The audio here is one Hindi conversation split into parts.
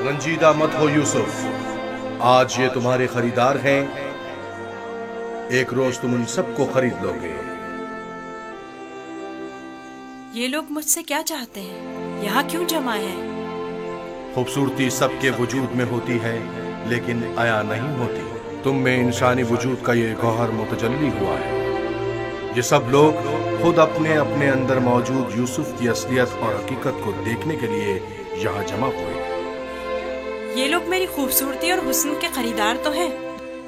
रंजीदा मत हो यूसुफ, आज ये तुम्हारे खरीदार हैं, एक रोज तुम उन सबको खरीद लोगे। ये लोग मुझसे क्या चाहते हैं? यहाँ क्यों जमा हैं? खूबसूरती सबके वजूद में होती है लेकिन आया नहीं होती। तुम में इंसानी वजूद का ये गौहर मुतजल्ली हुआ है। ये सब लोग खुद अपने अपने अंदर मौजूद यूसुफ की असलियत और हकीकत को देखने के लिए यहाँ जमा हुए। ये लोग मेरी खूबसूरती और हुस्न के खरीदार तो हैं,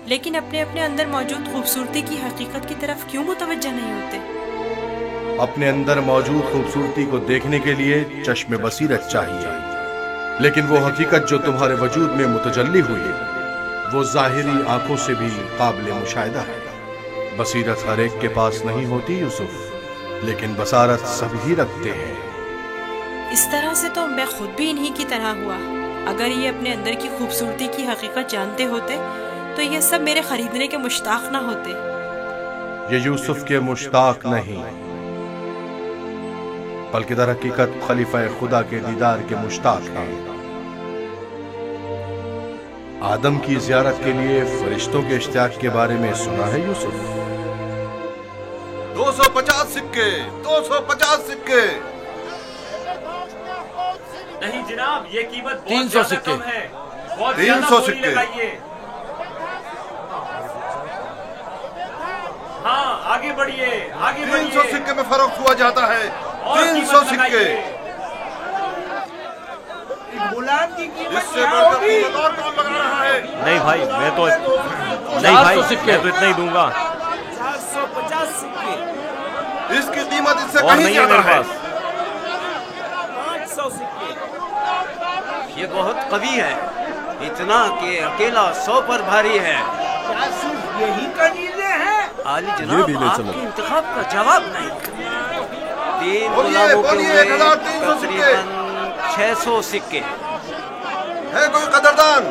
लेकिन अपने अपने अंदर मौजूद खूबसूरती की हकीकत की तरफ क्यों मुतवज्जह नहीं होते? अपने अंदर मौजूद खूबसूरती को देखने के लिए चश्मे बसीरत चाहिए, लेकिन वो हकीकत जो तुम्हारे वजूद में मुतजल्ली हुई वो जाहिरी आंखों से भी काबिल मुशाहिदा है। बसीरत हर एक के पास नहीं होती यूसुफ, लेकिन बसारत सभी रखते हैं। इस तरह से तो मैं खुद भी इन्हीं की तरह हुआ। अगर ये अपने अंदर की खूबसूरती की हकीकत जानते होते तो ये सब मेरे खरीदने के मुश्ताक ना होते। ये यूसुफ के मुश्ताक नहीं, बल्कि दर हकीकत खलीफा खुदा के दीदार के मुश्ताक हैं। आदम की ज़ियारत के लिए फरिश्तों के इश्तियाक के बारे में सुना है यूसुफ? 250 सिक्के, 250 सिक्के। नहीं जनाब, ये कीमत 300 सिक्के है। 300 सिक्के। हाँ, आगे बढ़िए, आगे बढ़िए। 300 सिक्के में फरोख्त हुआ जाता है। 300 सिक्के। इससे बढ़कर कीमत और कौन लगा रहा है? नहीं भाई, मैं तो इतना ही दूंगा। 450 सिक्के। इसकी कीमत इससे और कहीं नहीं है ज्यादा मेरे है। पास। 500 सिक्के। ये बहुत कवि है, इतना कि अकेला 100 पर भारी है। क्या सिर्फ यही कनीले हैं? आली जनाब, आपके इंतखाब का जवाब नहीं। 3 बोलिए, गुलामों के बोलिए, हुए 1300 सिक्के। तकरीबन 600 सिक्के। है कोई कदरदान?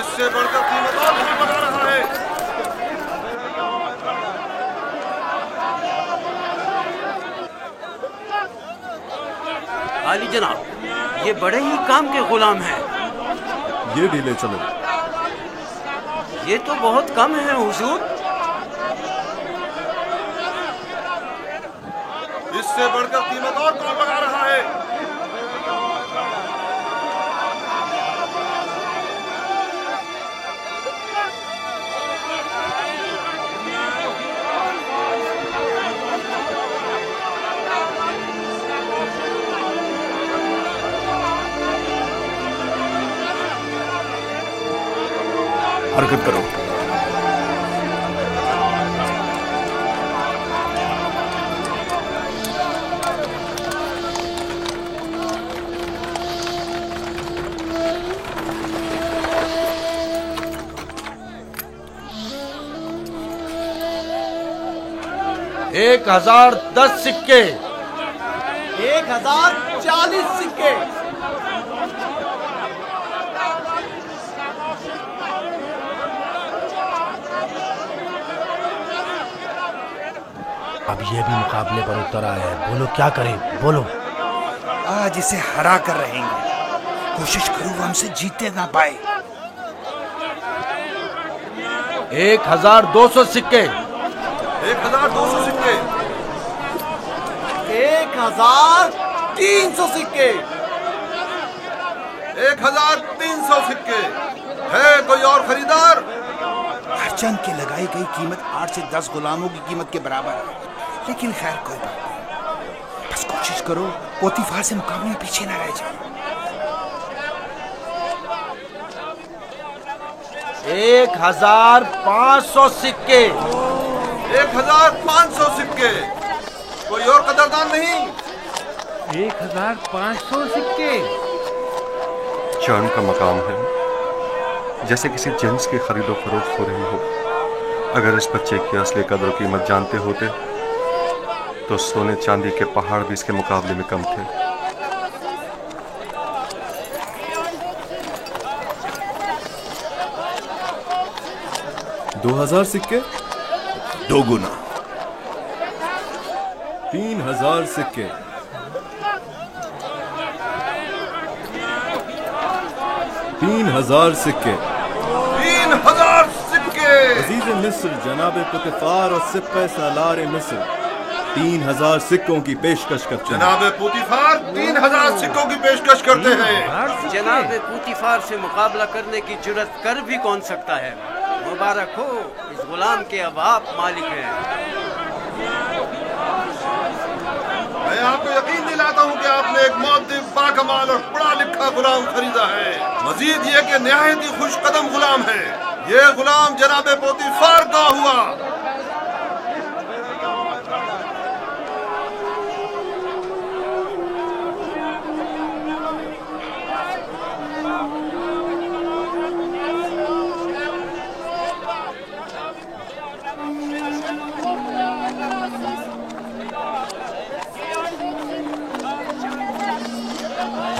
इससे बढ़कर कीमत और कौन लगा रहा है? आली जनाब, ये बड़े ही काम के गुलाम हैं। ये भी ले चलो। ये तो बहुत कम है हुजूर। इससे बढ़कर कीमत और कौन लगा रहा है? हरकत करो। एक 1010 सिक्के। 1040 सिक्के। अब ये भी मुकाबले पर उतर आया है। बोलो क्या करें, बोलो। आज इसे हरा कर रहेंगे। कोशिश करूँ वो हमसे जीते ना पाए। 1200 सिक्के। 1200 सिक्के। 1300 सिक्के। 1300 सिक्के। है कोई और खरीदार? हरचंद की लगाई गई कीमत 8 से 10 गुलामों की कीमत के बराबर है, लेकिन खैर कोई बात नहीं। बस कोशिश करो पोतीफार से मुकाबले में पीछे ना रह जाओ। 1500 सिक्के। 1500 सिक्के। कोई और कदरदान नहीं? 1500 सिक्के। चांद का मकाम है, जैसे किसी जिन्स की खरीदो फरोख्त हो रही हो। अगर इस बच्चे की असली कदर कीमत जानते होते तो सोने चांदी के पहाड़ भी इसके मुकाबले में कम थे। $2000 सिक्के। 2 गुना। 3000 सिक्के। 3000 सिक्के। 3000 सिक्के। अजीज मिस्र जनाब पुतिफार और सिप्पे सालार मिस्र 3000 सिक्कों की पेशकश करते हैं। जनाब पुतिफार 3000 सिक्कों की पेशकश करते हैं। जनाब पुतिफार से मुकाबला करने की जुर्रत कर भी कौन सकता है। मुबारक हो, इस गुलाम के अब आप मालिक हैं। मैं आपको यकीन दिलाता हूँ कि आपने एक मुअद्दिब, बाकमाल और पढ़ा लिखा गुलाम खरीदा है। मजीद ये कि निहायत ही खुश कदम गुलाम है। ये गुलाम जनाब पोतीफार का हुआ।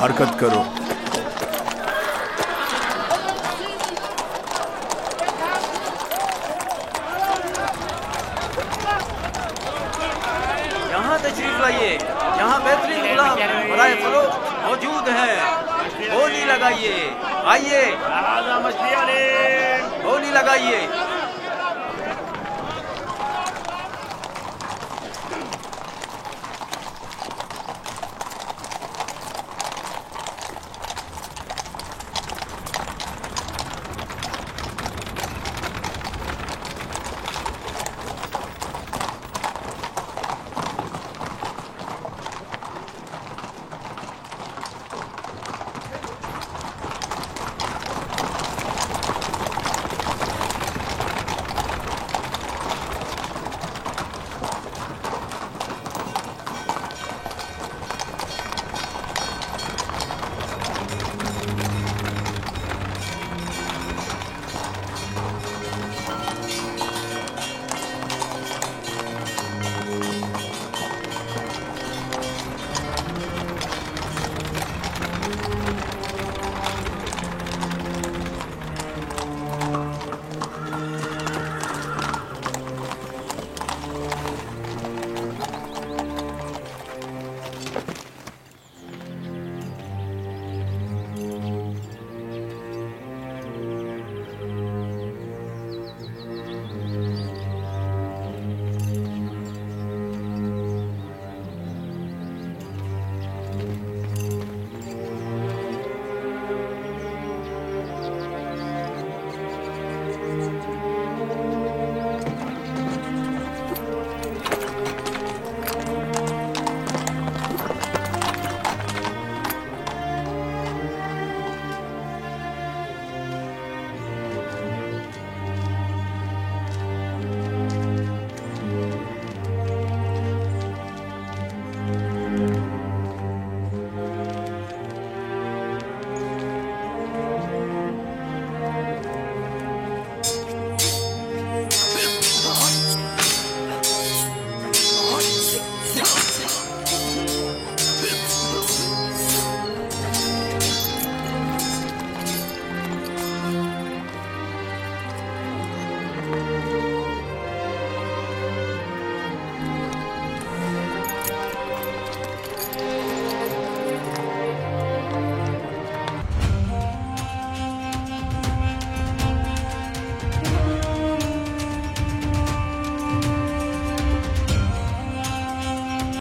हरकत करो। यहाँ तशरीफ लाइए, यहाँ बेहतरीन गुलाम बराए फरोख्त मौजूद है। बोली लगाइए, आइए बोली लगाइए।